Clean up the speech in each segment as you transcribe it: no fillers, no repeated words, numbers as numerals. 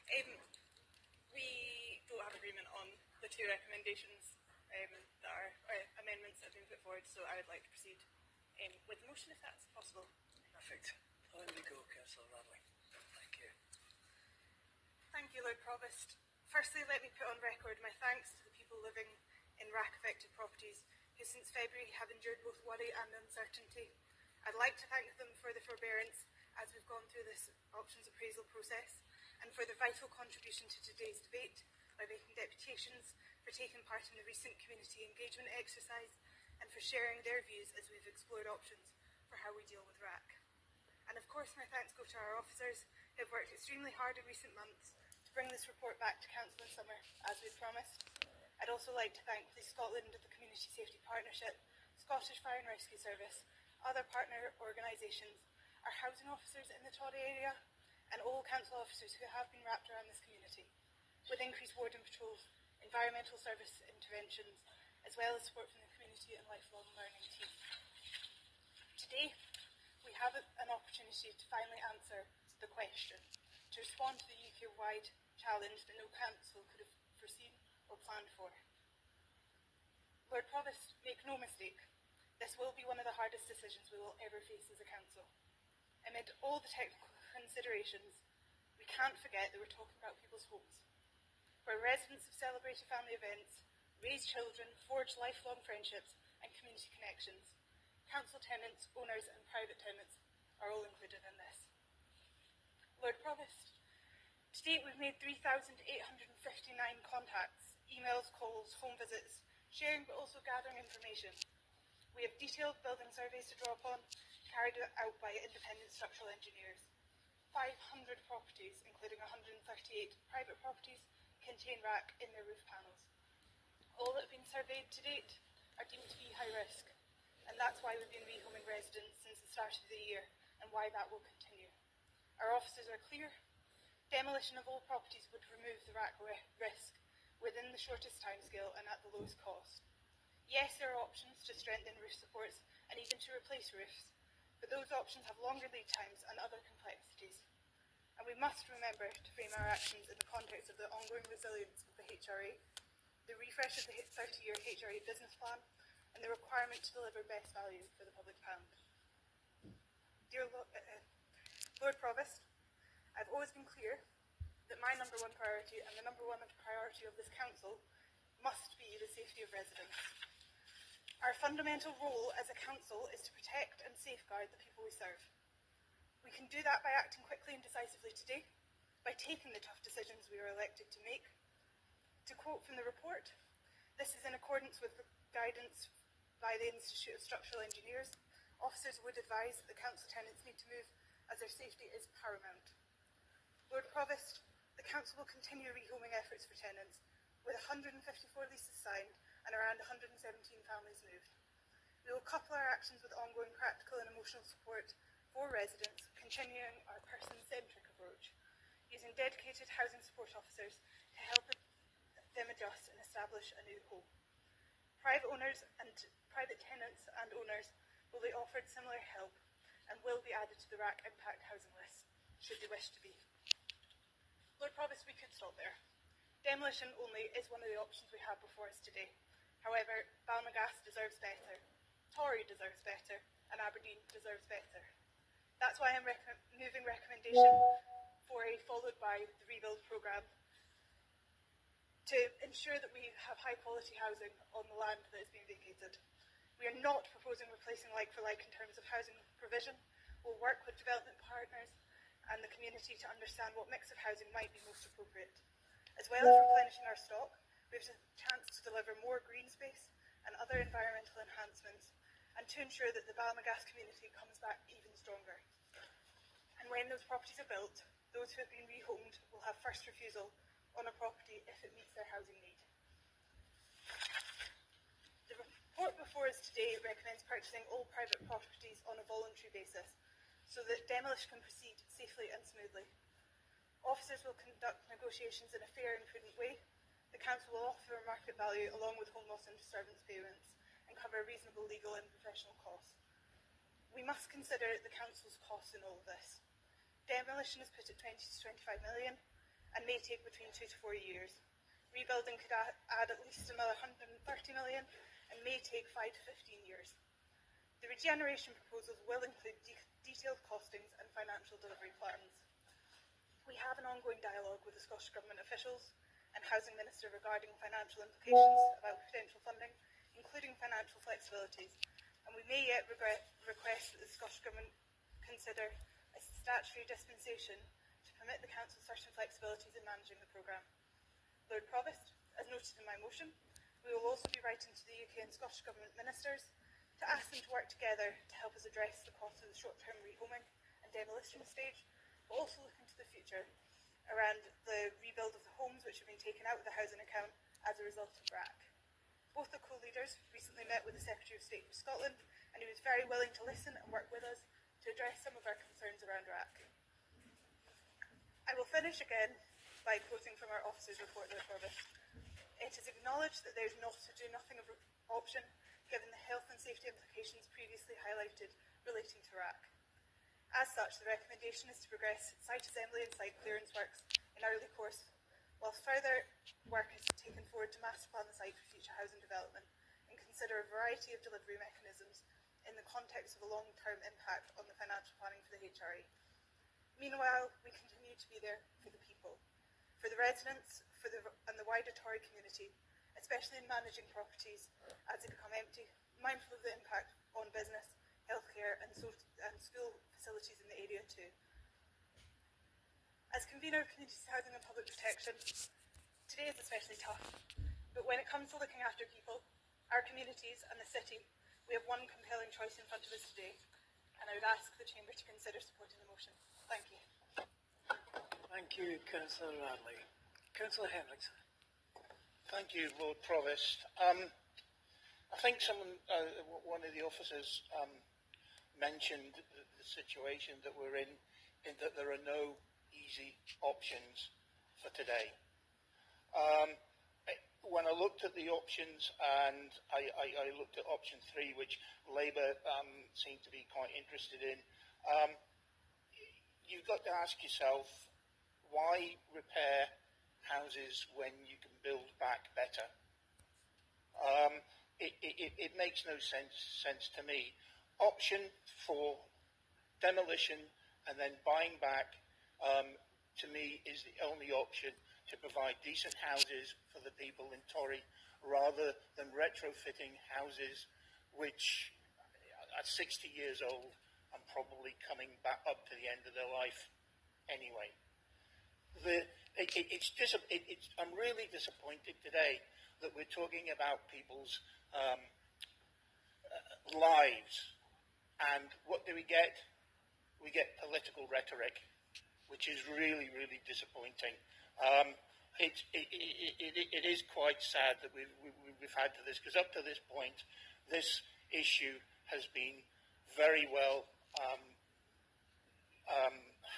We don't have agreement on the two recommendations that are amendments that have been put forward, so I would like to proceed with the motion if that's possible. Perfect. On we go, Councillor Radley. Thank you. Thank you, Lord Provost. Firstly, let me put on record my thanks to the people living in RAC-affected properties who since February have endured both worry and uncertainty. I'd like to thank them for the forbearance as we've gone through this options appraisal process, and for their vital contribution to today's debate by making deputations, for taking part in the recent community engagement exercise, and for sharing their views as we've explored options for how we deal with RAC. And of course my thanks go to our officers who have worked extremely hard in recent months to bring this report back to Council in summer as we promised. I'd also like to thank Police Scotland, the Community Safety Partnership, Scottish Fire and Rescue Service, other partner organisations, our housing officers in the Toddy area, and all council officers who have been wrapped around this community, with increased warden patrols, environmental service interventions, as well as support from the community and lifelong learning team. Today, we have an opportunity to finally answer the question, to respond to the UK-wide challenge that no council could have foreseen or planned for. Lord Provost, make no mistake, this will be one of the hardest decisions we will ever face as a council. Amid all the technical considerations, we can't forget that we're talking about people's homes, where residents have celebrated family events, raised children, forged lifelong friendships and community connections. Council tenants, owners and private tenants are all included in this. Lord Provost, to date we've made 3,859 contacts, emails, calls, home visits, sharing but also gathering information. We have detailed building surveys to draw upon, carried out by independent structural engineers. 500 properties, including 138 private properties, contain RAC in their roof panels. All that have been surveyed to date are deemed to be high risk, and that's why we've been rehoming residents since the start of the year, and why that will continue. Our officers are clear. Demolition of all properties would remove the RAC risk within the shortest timescale and at the lowest cost. Yes, there are options to strengthen roof supports and even to replace roofs, but those options have longer lead times and other complexities. And we must remember to frame our actions in the context of the ongoing resilience of the HRA, the refresh of the 30-year HRA business plan, and the requirement to deliver best value for the public pound. Dear Lord Provost, I've always been clear that my number one priority and the number one priority of this council must be the safety of residents. Our fundamental role as a council is to protect and safeguard the people we serve. We can do that by acting quickly and decisively today, by taking the tough decisions we are elected to make. To quote from the report, this is in accordance with the guidance by the Institute of Structural Engineers. Officers would advise that the council tenants need to move as their safety is paramount. Lord Provost, the council will continue rehoming efforts for tenants, with 154 leases signed and around 117 families moved. We will couple our actions with ongoing practical and emotional support for residents, continuing our person-centric approach, using dedicated housing support officers to help them adjust and establish a new home. Private tenants and owners will be offered similar help and will be added to the RAC impact housing list, should they wish to be. Lord Provost, we could stop there. Demolition only is one of the options we have before us today. However, Balmagas deserves better, Tory deserves better, and Aberdeen deserves better. That's why I'm moving recommendation 4A followed by the rebuild programme to ensure that we have high quality housing on the land that is being vacated. We are not proposing replacing like for like in terms of housing provision. We'll work with development partners and the community to understand what mix of housing might be most appropriate. As well as replenishing our stock, we have a chance to deliver more green space and other environmental enhancements, and to ensure that the Balmagas community comes back even stronger. And when those properties are built, those who have been rehomed will have first refusal on a property if it meets their housing need. The report before us today recommends purchasing all private properties on a voluntary basis, so that demolition can proceed safely and smoothly. Officers will conduct negotiations in a fair and prudent way. The council will offer market value along with home loss and disturbance payments and cover reasonable legal and professional costs. We must consider the council's costs in all of this. Demolition is put at 20 to 25 million, and may take between 2 to 4 years. Rebuilding could add at least another 130 million and may take 5 to 15 years. The regeneration proposals will include detailed costings and financial delivery plans. We have an ongoing dialogue with the Scottish Government officials and Housing Minister regarding financial implications about potential funding, including financial flexibilities, and we may yet request that the Scottish Government consider a statutory dispensation to permit the Council certain flexibilities in managing the programme. Lord Provost, as noted in my motion, we will also be writing to the UK and Scottish Government ministers to ask them to work together to help us address the cost of the short-term rehoming and demolition stage, but also look into the future around the rebuild of the homes which have been taken out of the housing account as a result of RAC. Both the co-leaders recently met with the Secretary of State for Scotland, and he was very willing to listen and work with us to address some of our concerns around RAC. I will finish again by quoting from our officer's report, Lord Provost. It is acknowledged that there is not a do-nothing option, given the health and safety implications previously highlighted relating to RAC. As such, the recommendation is to progress site assembly and site clearance works in early course, whilst further work is taken forward to master plan the site for future housing development and consider a variety of delivery mechanisms in the context of a long-term impact on the financial planning for the HRA. Meanwhile, we continue to be there for the people, for the residents, and the wider Tory community, especially in managing properties as they become empty, mindful of the impact on business, healthcare and school facilities in the area too. As convener of Community Housing and Public Protection, today is especially tough, but when it comes to looking after people, our communities and the city, we have one compelling choice in front of us today, and I would ask the Chamber to consider supporting the motion. Thank you. Thank you, Councillor Radley. Councillor Henrickson. Thank you, Lord Provost. I think one of the officers mentioned the situation that we're in that there are no easy options for today. When I looked at the options, and I looked at option 3, which Labour seemed to be quite interested in, you've got to ask yourself, why repair houses when you can build back better? It makes no sense to me. Option 4, demolition and then buying back, to me is the only option to provide decent houses for the people in Torry, rather than retrofitting houses which are 60 years old and probably coming back up to the end of their life anyway. I'm really disappointed today that we're talking about people's lives, and what do we get? We get political rhetoric, which is really, really disappointing. It is quite sad that we've had to this, because up to this point, this issue has been very well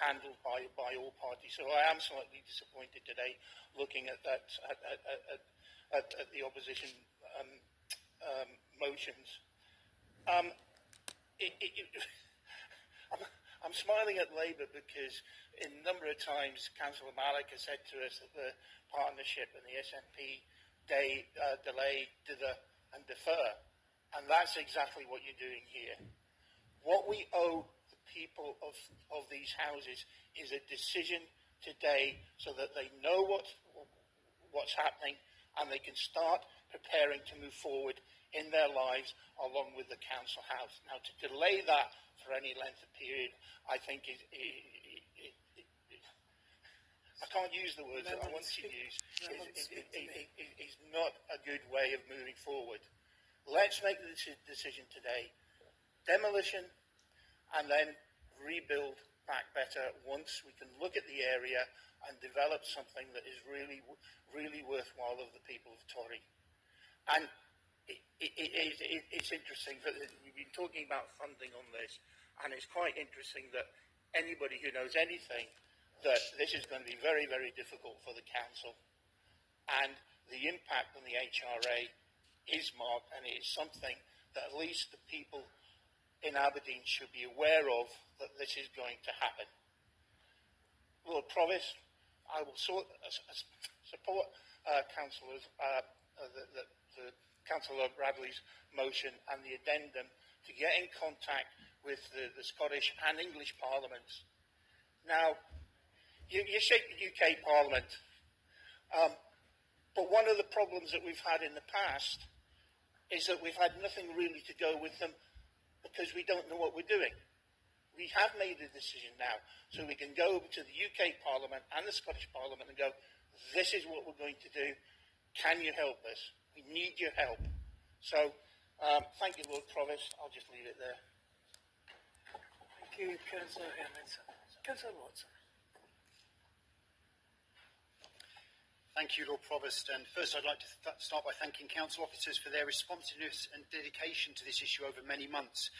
handled by all parties. So I am slightly disappointed today, looking at that at the opposition motions. I'm smiling at Labour because a number of times Councillor Malik has said to us that the partnership and the SNP delay, dither and defer. And that's exactly what you're doing here. What we owe the people of these houses is a decision today, so that they know what's happening and they can start preparing to move forward in their lives along with the council house. Now, to delay that for any length of period, I think I can't use the words that I want to use, is not a good way of moving forward. Let's make the decision today. Demolition, and then rebuild back better once we can look at the area and develop something that is really, really worthwhile of the people of Torry. And it's interesting that we've been talking about funding on this, and it's quite interesting that anybody who knows anything, that this is going to be very, very difficult for the council, and the impact on the HRA is marked, and it is something that at least the people in Aberdeen should be aware of, that this is going to happen. Lord Provost, I will support Councillors, the Councillor Bradley's motion and the addendum to get in contact with the Scottish and English Parliaments. Now, you shake the UK Parliament, but one of the problems that we've had in the past is that we've had nothing really to go with them because we don't know what we're doing. We have made a decision now, so we can go over to the UK Parliament and the Scottish Parliament and go, this is what we're going to do. Can you help us? We need your help. So, thank you, Lord Provost. I'll just leave it there. Thank you, Councillor Hamilton. Councillor Watson. Thank you, Lord Provost. And first I'd like to start by thanking council officers for their responsiveness and dedication to this issue over many months.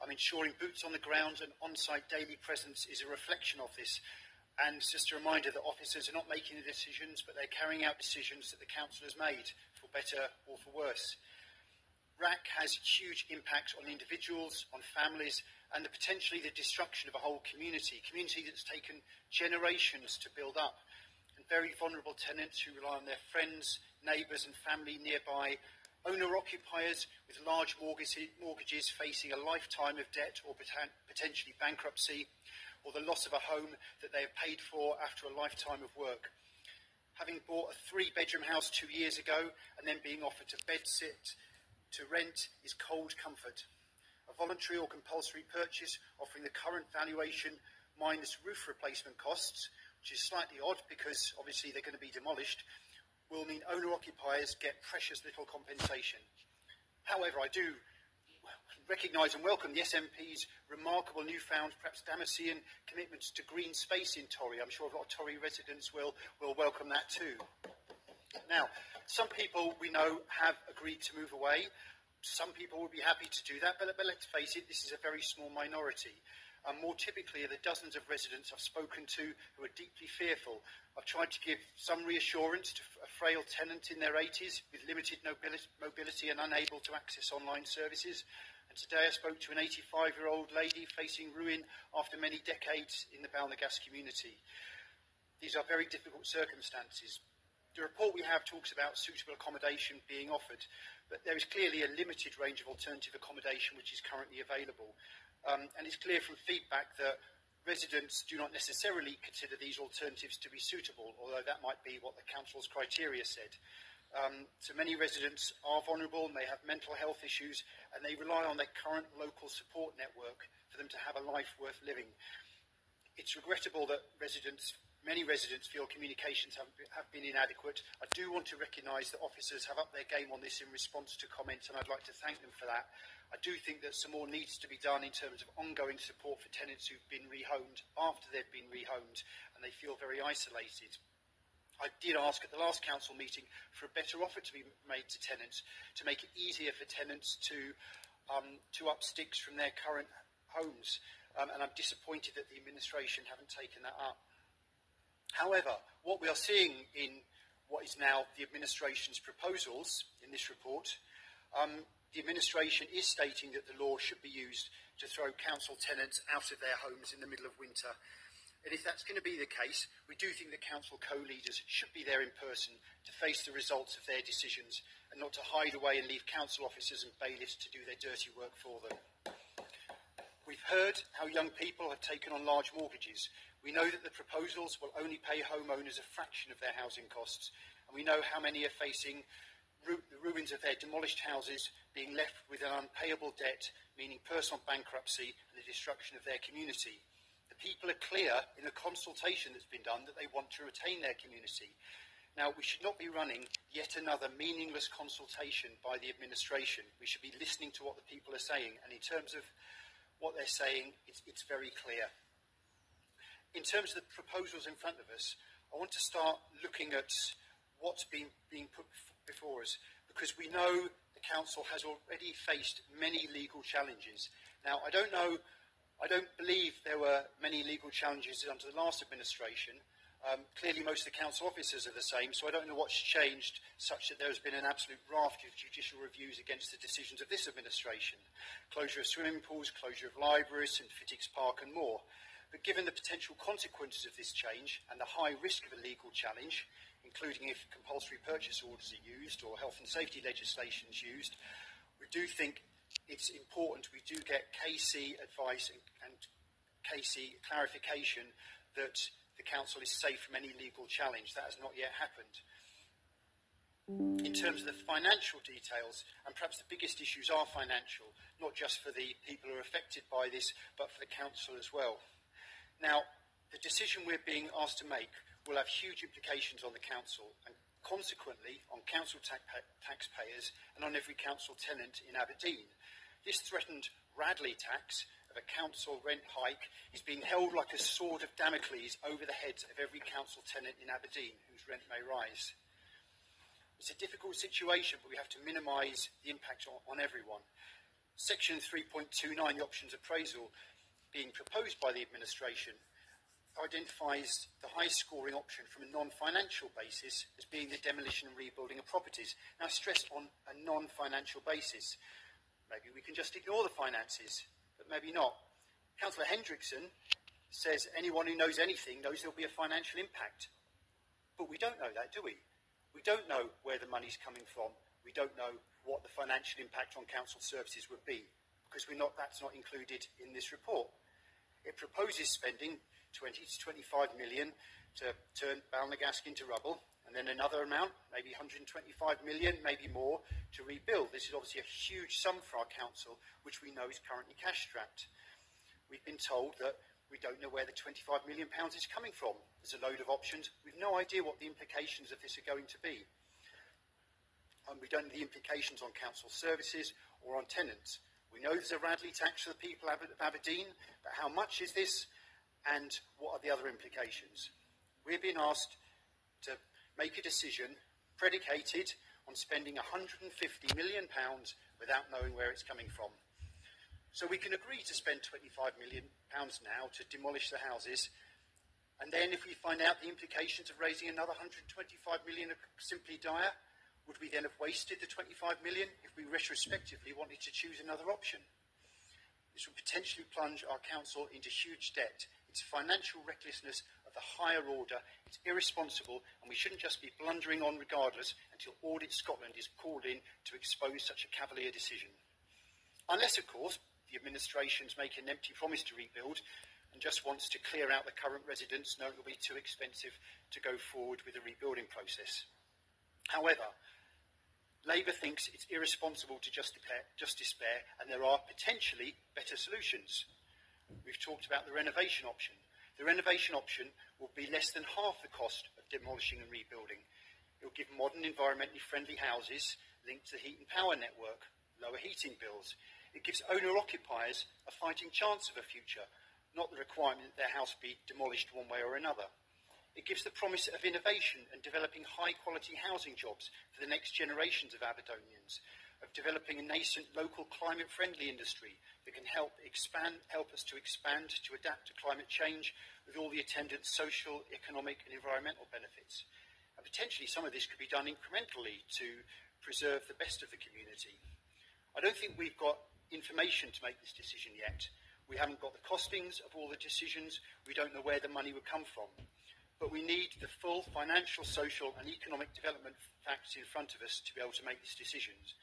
Ensuring boots on the ground and on-site daily presence is a reflection of this. And it's just a reminder that officers are not making the decisions, but they're carrying out decisions that the council has made, for better or for worse. RAC has huge impact on individuals, on families, and potentially the destruction of a whole community that's taken generations to build up. And very vulnerable tenants who rely on their friends, neighbours and family nearby, owner-occupiers with large mortgages facing a lifetime of debt or potentially bankruptcy, or the loss of a home that they have paid for after a lifetime of work. Having bought a 3-bedroom house 2 years ago and then being offered to bed-sit to rent is cold comfort. A voluntary or compulsory purchase offering the current valuation minus roof replacement costs, which is slightly odd because obviously they're going to be demolished, will mean owner-occupiers get precious little compensation. However, I do recognise and welcome the SNP's remarkable newfound, perhaps Damascenean commitments to green space in Torry. I'm sure a lot of Torry residents will welcome that too. Now, some people we know have agreed to move away. Some people would be happy to do that, but let's face it, this is a very small minority. More typically are the dozens of residents I've spoken to who are deeply fearful. I've tried to give some reassurance to a frail tenant in their 80s with limited mobility and unable to access online services. And today I spoke to an 85-year-old lady facing ruin after many decades in the Balnagas community. These are very difficult circumstances. The report we have talks about suitable accommodation being offered, but there is clearly a limited range of alternative accommodation which is currently available. And it's clear from feedback that residents do not necessarily consider these alternatives to be suitable, although that might be what the council's criteria said. So many residents are vulnerable and they have mental health issues, and they rely on their current local support network for them to have a life worth living. It's regrettable that many residents feel communications have been inadequate. I do want to recognise that officers have upped their game on this in response to comments, and I'd like to thank them for that. I do think that some more needs to be done in terms of ongoing support for tenants who've been rehomed after they've been rehomed and they feel very isolated. I did ask at the last council meeting for a better offer to be made to tenants to make it easier for tenants to up sticks from their current homes, and I'm disappointed that the administration haven't taken that up. However, what we are seeing in what is now the administration's proposals in this report, the administration is stating that the law should be used to throw council tenants out of their homes in the middle of winter. And if that's going to be the case, we do think that council co-leaders should be there in person to face the results of their decisions and not to hide away and leave council officers and bailiffs to do their dirty work for them. We've heard how young people have taken on large mortgages. We know that the proposals will only pay homeowners a fraction of their housing costs, and we know how many are facing the ruins of their demolished houses, being left with an unpayable debt, meaning personal bankruptcy and the destruction of their community. The people are clear in the consultation that's been done that they want to retain their community. Now, we should not be running yet another meaningless consultation by the administration. We should be listening to what the people are saying, and in terms of what they're saying, it's very clear. In terms of the proposals in front of us, I want to start looking at what's being put before us, because we know the council has already faced many legal challenges. Now, I don't believe there were many legal challenges under the last administration. Clearly, most of the council officers are the same, so I don't know what's changed such that there has been an absolute raft of judicial reviews against the decisions of this administration. Closure of swimming pools, closure of libraries, St Fittick's Park and more. But given the potential consequences of this change and the high risk of a legal challenge, including if compulsory purchase orders are used or health and safety legislation is used, we do think it's important we do get KC advice and KC clarification that the council is safe from any legal challenge. That has not yet happened. In terms of the financial details, and perhaps the biggest issues are financial, not just for the people who are affected by this, but for the council as well. Now, the decision we're being asked to make will have huge implications on the council and consequently on council taxpayers and on every council tenant in Aberdeen. This threatened Radley tax of a council rent hike is being held like a sword of Damocles over the heads of every council tenant in Aberdeen whose rent may rise. It's a difficult situation, but we have to minimise the impact on everyone. Section 3.29, the options appraisal, being proposed by the administration, identifies the highest scoring option from a non-financial basis as being the demolition and rebuilding of properties. Now, stressed on a non-financial basis. Maybe we can just ignore the finances, but maybe not. Councillor Hendrickson says anyone who knows anything knows there'll be a financial impact. But we don't know that, do we? We don't know where the money's coming from. We don't know what the financial impact on council services would be, because that's not included in this report. It proposes spending 20 to 25 million to turn Balnagasc into rubble, and then another amount, maybe 125 million, maybe more, to rebuild. This is obviously a huge sum for our council, which we know is currently cash-strapped. We've been told that we don't know where the £25 million is coming from. There's a load of options. We've no idea what the implications of this are going to be. And we don't know the implications on council services or on tenants. We know there's a Radley tax for the people of Aberdeen, but how much is this and what are the other implications? We're being asked to make a decision predicated on spending £150 million without knowing where it's coming from. So we can agree to spend £25 million now to demolish the houses, and then if we find out the implications of raising another £125 million are simply dire, would we then have wasted the £25 million if we retrospectively wanted to choose another option? This would potentially plunge our council into huge debt. It's financial recklessness of the higher order. It's irresponsible, and we shouldn't just be blundering on regardless until Audit Scotland is called in to expose such a cavalier decision. Unless, of course, the administration's making an empty promise to rebuild and just wants to clear out the current residents, knowing it will be too expensive to go forward with the rebuilding process. However, Labour thinks it's irresponsible to just despair, and there are potentially better solutions. We've talked about the renovation option. The renovation option will be less than half the cost of demolishing and rebuilding. It will give modern, environmentally friendly houses linked to the heat and power network, lower heating bills. It gives owner-occupiers a fighting chance of a future, not the requirement that their house be demolished one way or another. It gives the promise of innovation and developing high-quality housing jobs for the next generations of Aberdonians, of developing a nascent local climate-friendly industry that can help us to expand to adapt to climate change with all the attendant social, economic and environmental benefits. And potentially some of this could be done incrementally to preserve the best of the community. I don't think we've got information to make this decision yet. We haven't got the costings of all the decisions. We don't know where the money would come from. But we need the full financial, social and economic development facts in front of us to be able to make these decisions.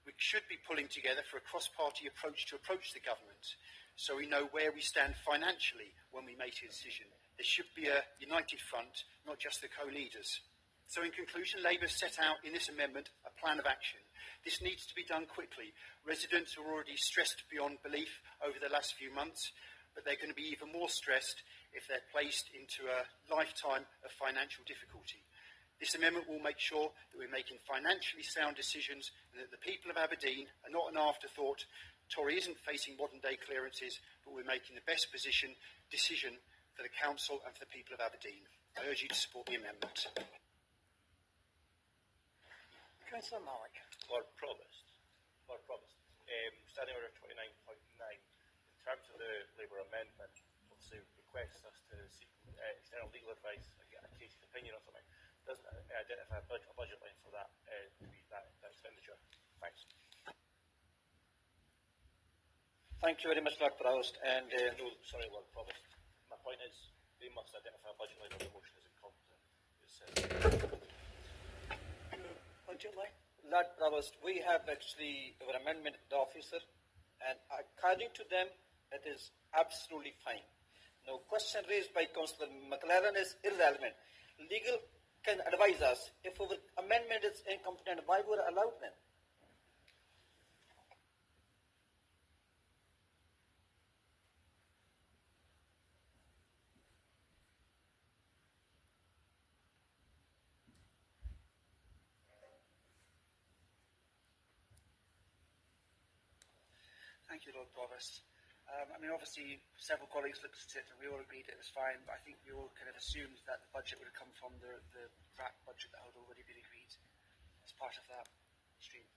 We should be pulling together for a cross-party approach to approach the government, so we know where we stand financially when we make a decision. There should be a united front, not just the co-leaders. So in conclusion, Labour set out in this amendment a plan of action. This needs to be done quickly. Residents are already stressed beyond belief over the last few months, but they're going to be even more stressed if they're placed into a lifetime of financial difficulty. This amendment will make sure that we're making financially sound decisions and that the people of Aberdeen are not an afterthought. Tory isn't facing modern-day clearances, but we're making the best decision for the council and for the people of Aberdeen. I urge you to support the amendment. Councillor Malik. Lord Provost, standing order 29.9, in terms of the Labour amendment, obviously requests us to seek external legal advice and get a case opinion or something. Doesn't identify a budget line for that to be that expenditure. Thanks. Thank you very much, Lord Provost. And No, sorry, Lord Provost. must identify a budget line or the motion is incompetent. Budget line? Lord Provost, we have actually our amendment with the officer, and according to them, it is absolutely fine. Now, question raised by Councillor McLaren is irrelevant. Legal can advise us if our amendment is incompetent, why were allowed then? Thank you, Lord Provost. Obviously, several colleagues looked at it and we all agreed it was fine, but I think we all kind of assumed that the budget would have come from the RAC budget that had already been agreed as part of that stream.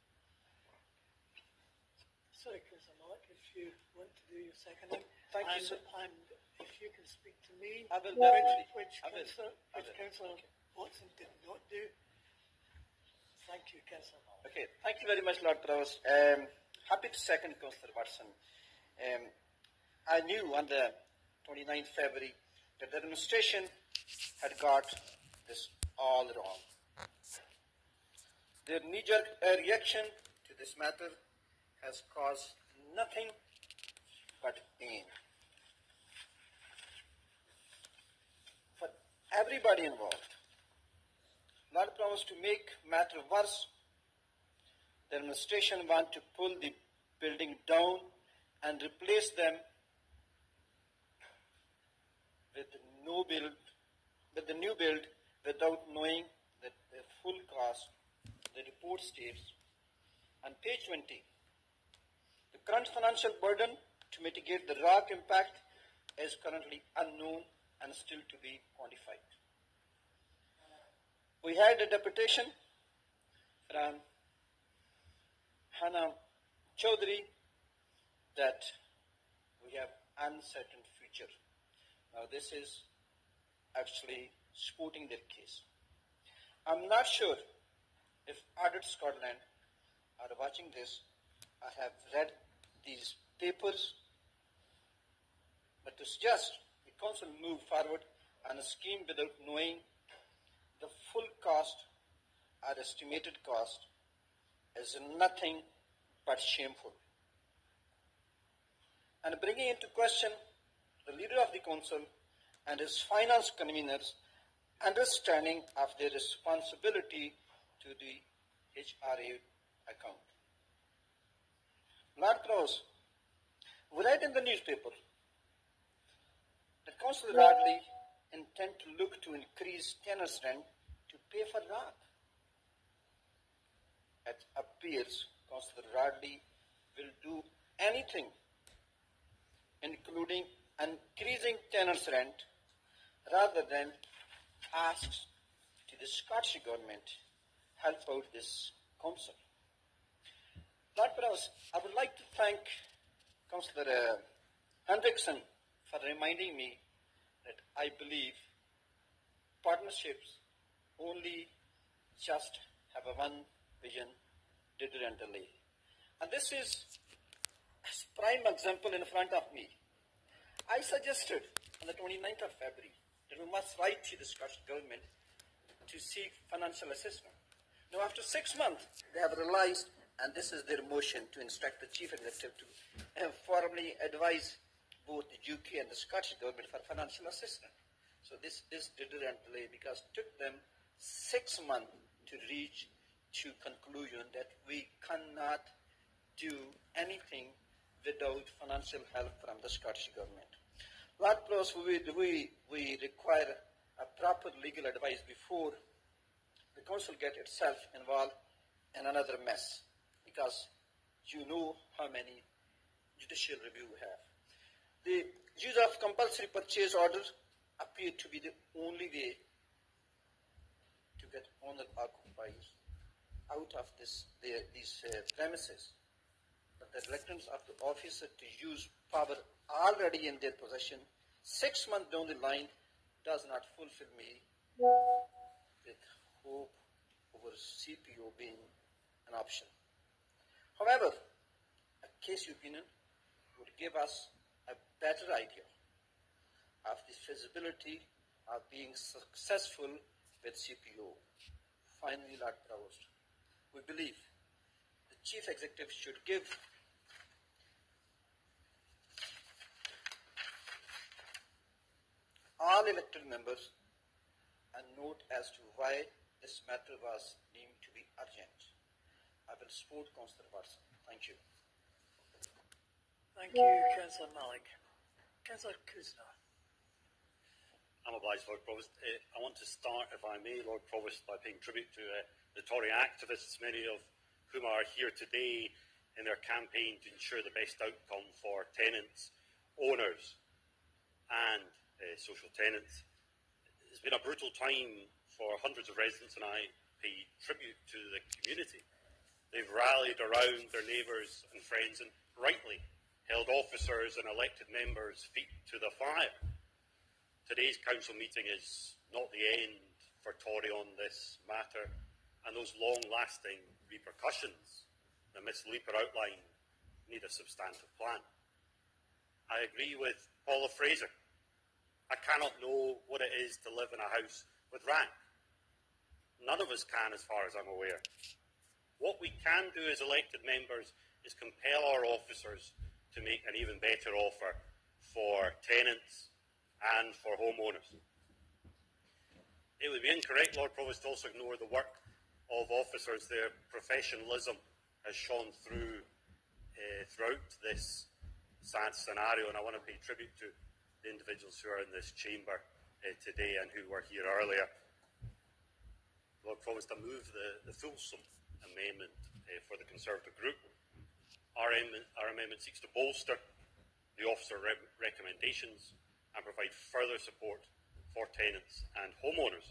Sorry, Councillor Mark, if you want to do your seconding. Thank you, sir. And if you can speak to me, I will definitely. which Councillor Watson did not do. Thank you, Councillor Mark. Okay, thank you very much, Lord Provost. Happy to second Councillor Watson. I knew on the 29th February that the administration had got this all wrong. Their knee-jerk reaction to this matter has caused nothing but pain for everybody involved. Lord Provost, to make matter worse, the administration want to pull the building down and replace them with the new build without knowing the full cost. The report states on page 20, the current financial burden to mitigate the RAC impact is currently unknown and still to be quantified. We had a deputation from Hannah Chaudhary that we have uncertain future. Now this is actually supporting their case. I'm not sure if Audit Scotland are watching this. I have read these papers, but to suggest the council move forward on a scheme without knowing the full cost or estimated cost is nothing but shameful. And bringing into question the leader of the council and his finance conveners' understanding of their responsibility to the HRA account. Lord Provost, we read in the newspaper that Councillor Radley intend to look to increase tenants' rent to pay for RAC. It appears Councillor Radley will do anything, including increasing tenants' rent, rather than ask to the Scottish Government help out this council. Lord Provost, I would like to thank Councillor Hendrickson for reminding me that I believe partnerships only just have a one vision, dither and delay. And this is a prime example in front of me. I suggested on the 29th of February that we must write to the Scottish Government to seek financial assistance. Now after 6 months, they have realized, and this is their motion, to instruct the Chief Executive to formally advise both the UK and the Scottish Government for financial assistance. So this dither and delay, because it took them 6 months to reach to conclusion that we cannot do anything without financial help from the Scottish Government. Lord Provost, we require a proper legal advice before the council get itself involved in another mess, because you know how many judicial review we have. The use of compulsory purchase orders appear to be the only way to get owner occupiers out of these premises. But the reluctance of the officer to use power already in their possession 6 months down the line does not fulfill me with hope over CPO being an option. However, a case opinion would give us a better idea of the feasibility are being successful with CPO. Finally, Lord Provost, we believe the Chief Executive should give all elected members a note as to why this matter was deemed to be urgent. I will support Councillor Watson. Thank you. Thank you, Councillor Malik. Councillor Kuzna. I'm obliged, Lord Provost. I want to start, if I may, Lord Provost, by paying tribute to the Tory activists, many of whom are here today in their campaign to ensure the best outcome for tenants, owners and social tenants. It's been a brutal time for hundreds of residents, and I pay tribute to the community. They've rallied around their neighbours and friends and rightly held officers and elected members' feet to the fire. Today's council meeting is not the end for Tory on this matter, and those long-lasting repercussions that Ms Leeper outlined need a substantive plan. I agree with Paula Fraser. I cannot know what it is to live in a house with rank. None of us can, as far as I'm aware. What we can do as elected members is compel our officers to make an even better offer for tenants and for homeowners. It would be incorrect, Lord Provost, to also ignore the work of officers. Their professionalism has shone through throughout this sad scenario, and I want to pay tribute to the individuals who are in this chamber today and who were here earlier. Lord Provost, I move the fulsome amendment for the Conservative group. Our amendment seeks to bolster the officer recommendations and provide further support for tenants and homeowners.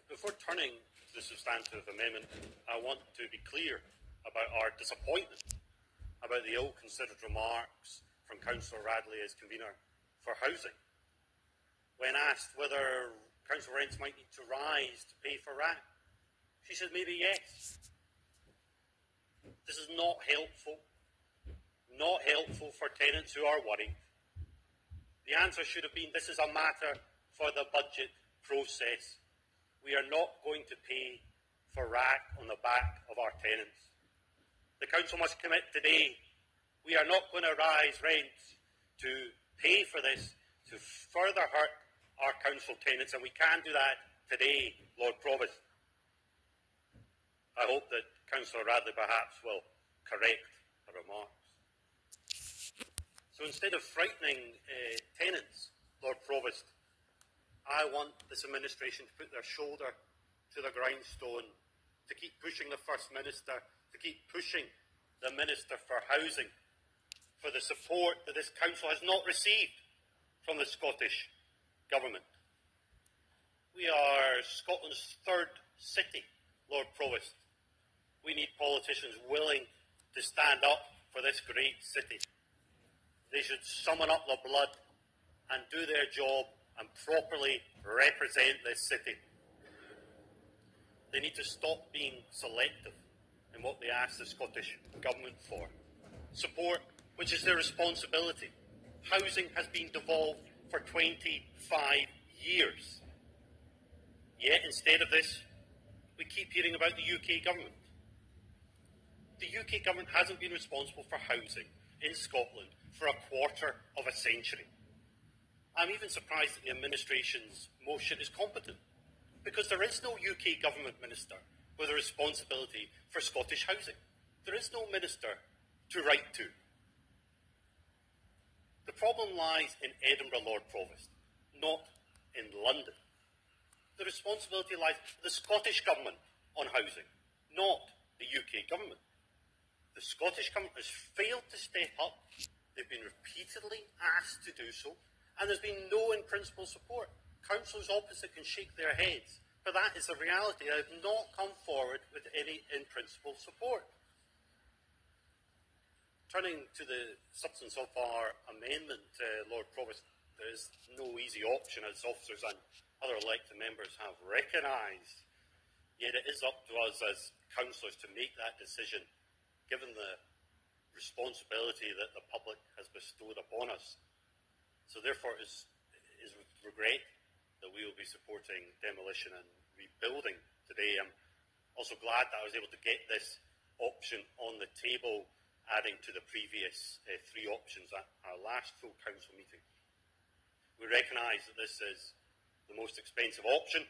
Before turning to the substantive amendment, I want to be clear about our disappointment about the ill-considered remarks from Councillor Radley as convener for housing. When asked whether council rents might need to rise to pay for RAC, she said maybe yes. This is not helpful for tenants who are worried. The answer should have been, this is a matter for the budget process. We are not going to pay for RAC on the back of our tenants. The council must commit today. We are not going to rise rents to pay for this, to further hurt our council tenants, and we can do that today, Lord Provost. I hope that Councillor Radley perhaps will correct the remarks. So instead of frightening tenants, Lord Provost, I want this administration to put their shoulder to the grindstone, to keep pushing the First Minister, to keep pushing the Minister for Housing, for the support that this council has not received from the Scottish Government. We are Scotland's third city, Lord Provost. We need politicians willing to stand up for this great city. They should summon up the blood and do their job and properly represent this city. They need to stop being selective in what they ask the Scottish Government for. Support, which is their responsibility. Housing has been devolved for 25 years. Yet, instead of this, we keep hearing about the UK Government. The UK Government hasn't been responsible for housing in Scotland for a quarter of a century. I'm even surprised that the administration's motion is competent, because there is no UK Government minister with a responsibility for Scottish housing. There is no minister to write to. The problem lies in Edinburgh, Lord Provost, not in London. The responsibility lies with the Scottish Government on housing, not the UK Government. The Scottish Government has failed to step up. They've been repeatedly asked to do so, and there's been no in-principle support. Councillors opposite can shake their heads, but that is the reality. They have not come forward with any in-principle support. Turning to the substance of our amendment, Lord Provost, there is no easy option, as officers and other elected members have recognised. Yet it is up to us as councillors to make that decision, given the responsibility that the public has bestowed upon us. So therefore it is with regret we will be supporting demolition and rebuilding today. I'm also glad that I was able to get this option on the table, adding to the previous three options at our last full council meeting. We recognise that this is the most expensive option,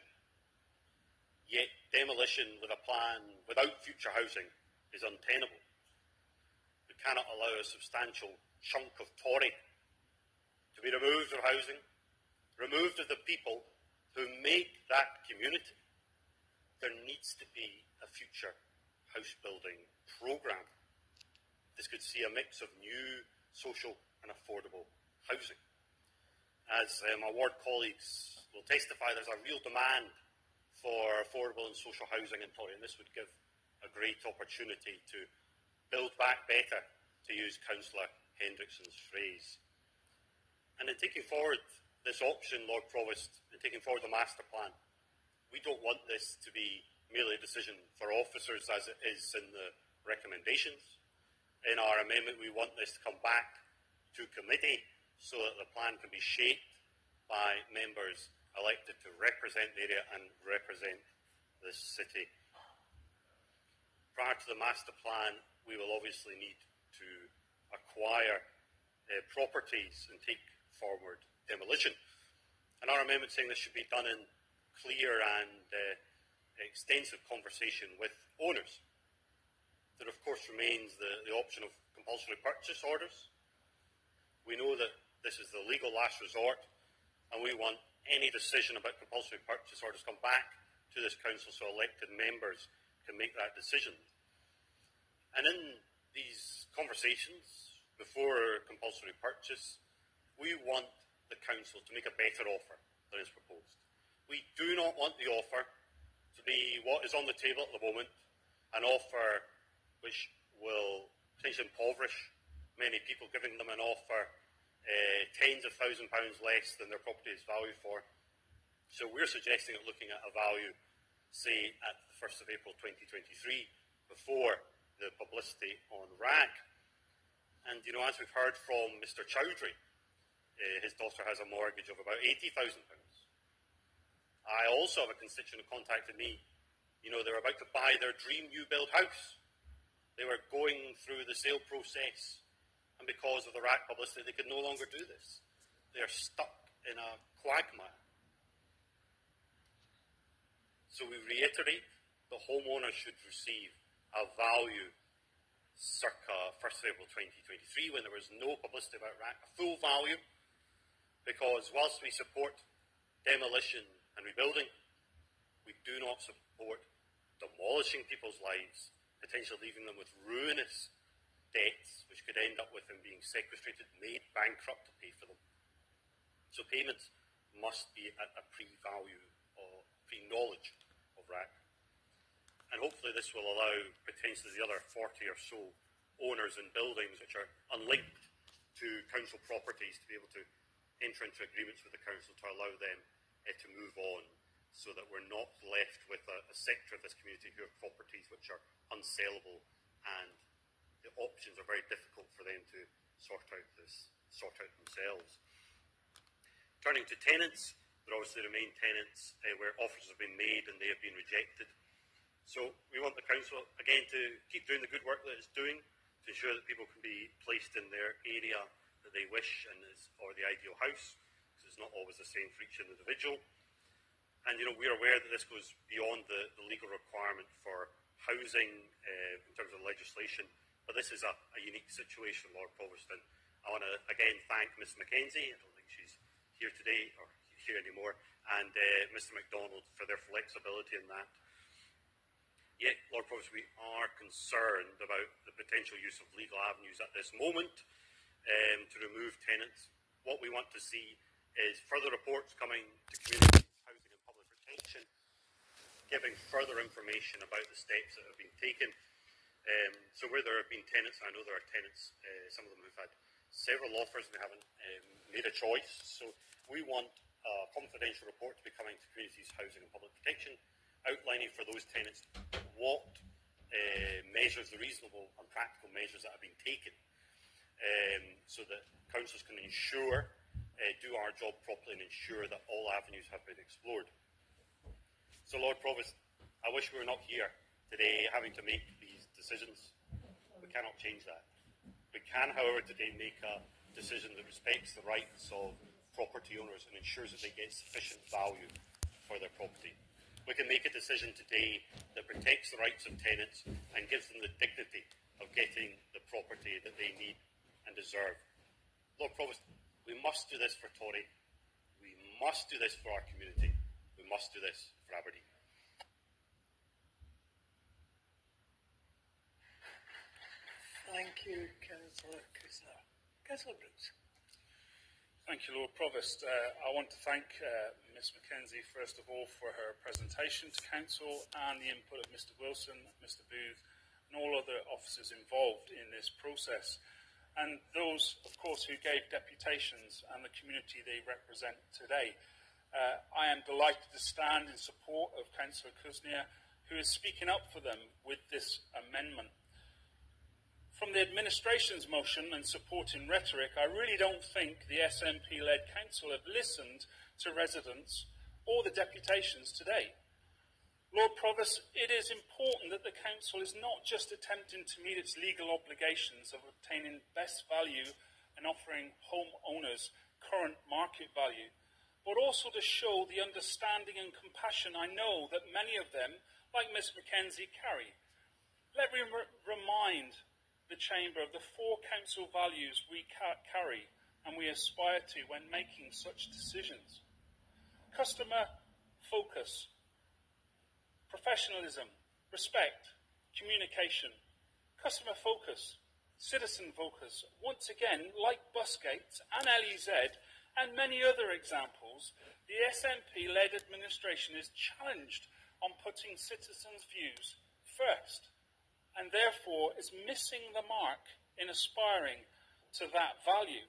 yet demolition with a plan without future housing is untenable. We cannot allow a substantial chunk of Tory to be removed of housing, removed of the people who make that community. There needs to be a future house building programme. This could see a mix of new, social and affordable housing. As my ward colleagues will testify, there's a real demand for affordable and social housing in Tory, and this would give a great opportunity to build back better, to use Councillor Hendrickson's phrase. And in taking forward this option, Lord Provost, in taking forward the master plan, we don't want this to be merely a decision for officers as it is in the recommendations. In our amendment, we want this to come back to committee so that the plan can be shaped by members elected to represent the area and represent this city. Prior to the master plan, we will obviously need to acquire properties and take forward demolition. And our amendment saying this should be done in clear and extensive conversation with owners. There, of course, remains the option of compulsory purchase orders. We know that this is the legal last resort, and we want any decision about compulsory purchase orders come back to this council so elected members can make that decision. And in these conversations before compulsory purchase, we want the council to make a better offer than is proposed. We do not want the offer to be what is on the table at the moment, an offer which will potentially impoverish many people, giving them an offer tens of £1,000s less than their property is valued for. So we're suggesting that looking at a value, say, at the 1st of April 2023, before the publicity on RAG. And, you know, as we've heard from Mr. Chowdhury, his daughter has a mortgage of about £80,000. I also have a constituent who contacted me. You know, they were about to buy their dream new build house. They were going through the sale process, and because of the RAG publicity, they could no longer do this. They are stuck in a quagmire. So we reiterate, the homeowner should receive a value circa 1st of April 2023, when there was no publicity about RAG, a full value, because whilst we support demolition and rebuilding, we do not support demolishing people's lives, potentially leaving them with ruinous debts, which could end up with them being sequestrated, made bankrupt to pay for them. So payments must be at a pre-value or pre-knowledge of RAC. And hopefully this will allow potentially the other 40 or so owners in buildings which are unlinked to council properties to be able to enter into agreements with the council to allow them to move on, so that we're not left with a sector of this community who have properties which are unsellable, and the options are very difficult for them to sort out themselves. Turning to tenants, there obviously remain tenants where offers have been made and they have been rejected. So we want the council, again, to keep doing the good work that it's doing, to ensure that people can be placed in their area that they wish and or the ideal house, because it's not always the same for each individual. And, you know, we're aware that this goes beyond the legal requirement for housing in terms of legislation, but this is a unique situation, Lord Provost, and I want to again thank Ms Mackenzie, I don't think she's here today or here anymore, and Mr MacDonald for their flexibility in that. Yet, Lord Provost, we are concerned about the potential use of legal avenues at this moment to remove tenants. What we want to see is further reports coming to community housing and public protection, giving further information about the steps that have been taken. So where there have been tenants, I know there are tenants, some of them who've had several offers and they haven't made a choice. So we want a confidential report to be coming to communities housing and public protection, outlining for those tenants what measures, the reasonable and practical measures that have been taken, so that councils can ensure do our job properly and ensure that all avenues have been explored. So, Lord Provost, I wish we were not here today having to make these decisions. We cannot change that. We can, however, today make a decision that respects the rights of property owners and ensures that they get sufficient value for their property. We can make a decision today that protects the rights of tenants and gives them the dignity of getting the property that they need and deserve. Lord Provost, we must do this for Tory. We must do this for our community. We must do this for Aberdeen. Thank you, Councillor Kusner. Councillor Brooks. Thank you, Lord Provost. I want to thank Ms Mackenzie, first of all, for her presentation to Council and the input of Mr Wilson, Mr Booth and all other officers involved in this process. And those, of course, who gave deputations and the community they represent today. I am delighted to stand in support of Councillor Kusner, who is speaking up for them with this amendment. From the administration's motion and supporting rhetoric, I really don't think the SNP-led council have listened to residents or the deputations today. Lord Provost, it is important that the council is not just attempting to meet its legal obligations of obtaining best value and offering homeowners current market value, but also to show the understanding and compassion I know that many of them, like Ms Mackenzie, carry. Let me remind the Chamber of the 4 council values we carry and we aspire to when making such decisions. Customer focus, professionalism, respect, communication, customer focus, citizen focus. Once again, like Busgates and LEZ and many other examples, the SNP-led administration is challenged on putting citizens' views first, and therefore is missing the mark in aspiring to that value.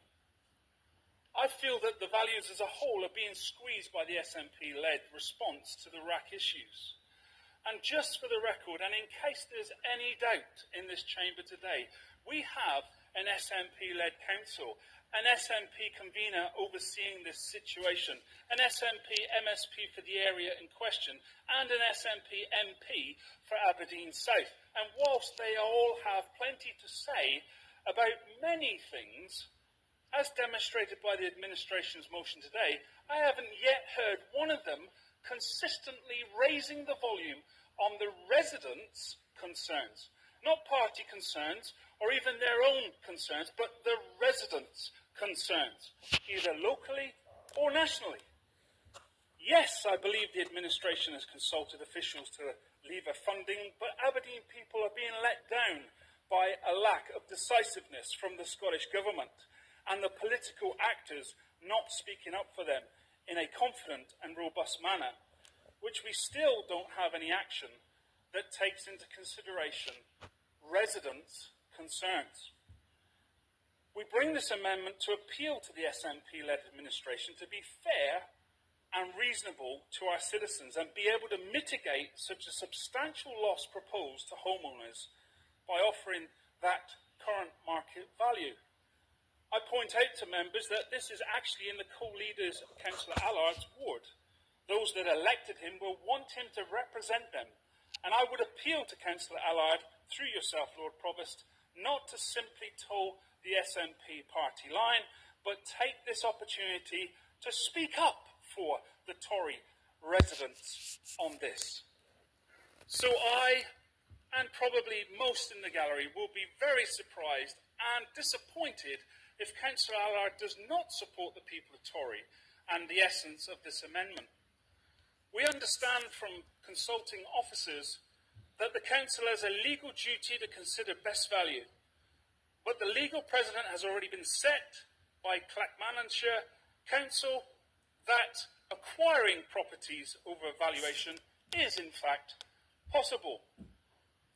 I feel that the values as a whole are being squeezed by the SNP-led response to the RAC issues. And just for the record, and in case there's any doubt in this chamber today, we have an SNP-led council, an SNP convener overseeing this situation, an SNP MSP for the area in question, and an SNP MP for Aberdeen South. And whilst they all have plenty to say about many things, as demonstrated by the administration's motion today, I haven't yet heard one of them consistently raising the volume on the residents' concerns. Not party concerns or even their own concerns, but the residents' concerns, either locally or nationally. Yes, I believe the administration has consulted officials to lever funding, but Aberdeen people are being let down by a lack of decisiveness from the Scottish Government and the political actors not speaking up for them in a confident and robust manner, which we still don't have any action that takes into consideration residents' concerns. We bring this amendment to appeal to the SNP-led administration to be fair and reasonable to our citizens and be able to mitigate such a substantial loss proposed to homeowners by offering that current market value. I point out to members that this is actually in the co-leaders of Councillor Allard's ward. Those that elected him will want him to represent them. And I would appeal to Councillor Allard, through yourself, Lord Provost, not to simply toe the SNP party line, but take this opportunity to speak up for the Tory residents on this. So I, and probably most in the gallery, will be very surprised and disappointed if Councillor Allard does not support the people of Tory and the essence of this amendment. We understand from consulting officers that the council has a legal duty to consider best value, but the legal precedent has already been set by Clackmannanshire Council that acquiring properties over valuation is in fact possible.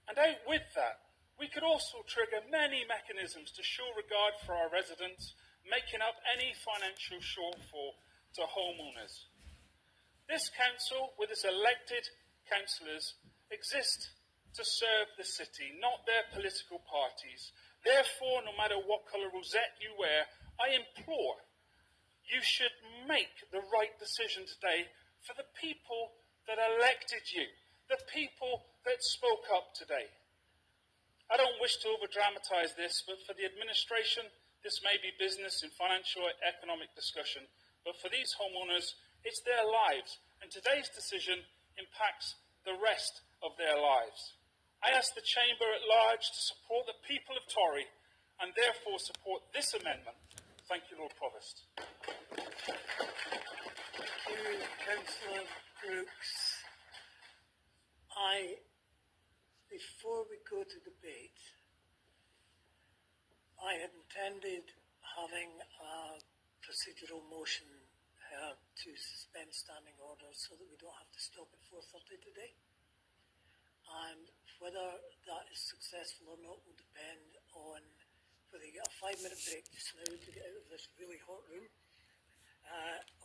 And out with that, we could also trigger many mechanisms to show regard for our residents, making up any financial shortfall to homeowners. This council, with its elected councillors, exists to serve the city, not their political parties. Therefore, no matter what colour rosette you wear, I implore you should make the right decision today for the people that elected you, the people that spoke up today. I don't wish to over-dramatise this, but for the administration, this may be business and financial or economic discussion. But for these homeowners, it's their lives, and today's decision impacts the rest of their lives. I ask the Chamber at large to support the people of Tory and therefore support this amendment. Thank you, Lord Provost. Thank you, Councillor Brooks. Before we go to debate, I had intended having a procedural motion to suspend standing orders so that we don't have to stop at 4:30 today. And whether that is successful or not will depend on whether you get a 5-minute break just now to get out of this really hot room,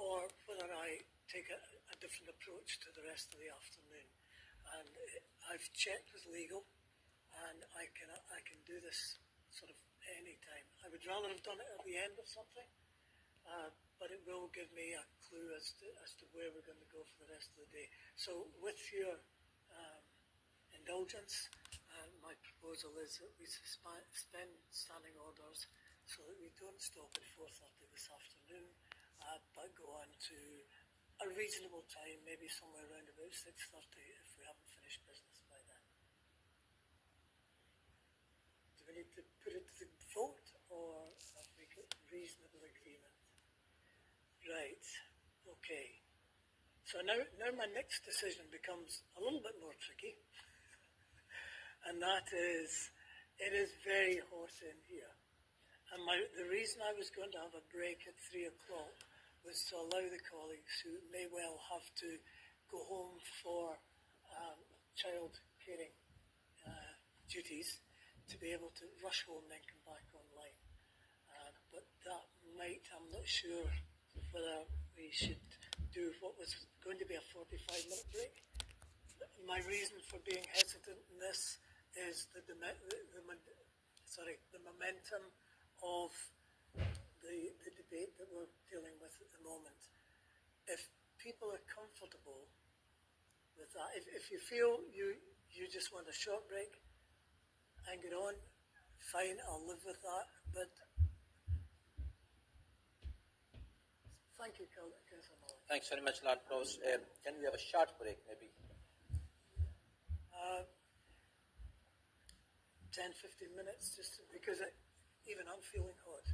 or whether I take a different approach to the rest of the afternoon. And I've checked with legal, and I can do this sort of any time. I would rather have done it at the end of something, but it will give me a clue as to where we're going to go for the rest of the day. So with your indulgence, my proposal is that we suspend standing orders so that we don't stop at 4:30 this afternoon, but go on to a reasonable time, maybe somewhere around about 6:30 if we haven't finished business by then. Do we need to put it to the vote, or have we got reasonable agreement? Right, okay. So now my next decision becomes a little bit more tricky, and that is, it is very hot in here. And the reason I was going to have a break at 3 o'clock was to allow the colleagues who may well have to go home for child caring duties to be able to rush home and then come back online. But that might, I'm not sure whether we should do what was going to be a 45-minute break. My reason for being hesitant in this is the momentum of the debate that we're dealing with at the moment. If people are comfortable with that, if you feel you just want a short break and get on, fine, I'll live with that. But thank you, Councillor Mullin. Thanks very much, Lord Provost. Can we have a short break, maybe? 10-15 minutes, just because even I'm feeling hot.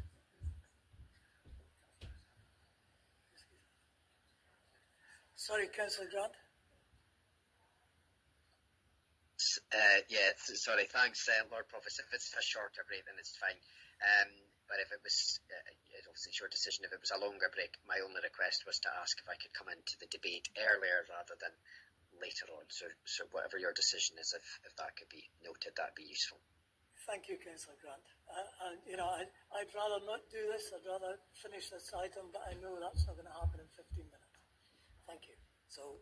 Sorry, Councillor Grant. Sorry, thanks, Lord Provost. If it's a shorter break, then it's fine. But if it was, obviously your decision, if it was a longer break, my only request was to ask if I could come into the debate earlier rather than later on. So whatever your decision is, if that could be noted, that'd be useful. Thank you, Councillor Grant. I'd rather not do this. I'd rather finish this item, but I know that's not going to happen in 15 minutes. Thank you. So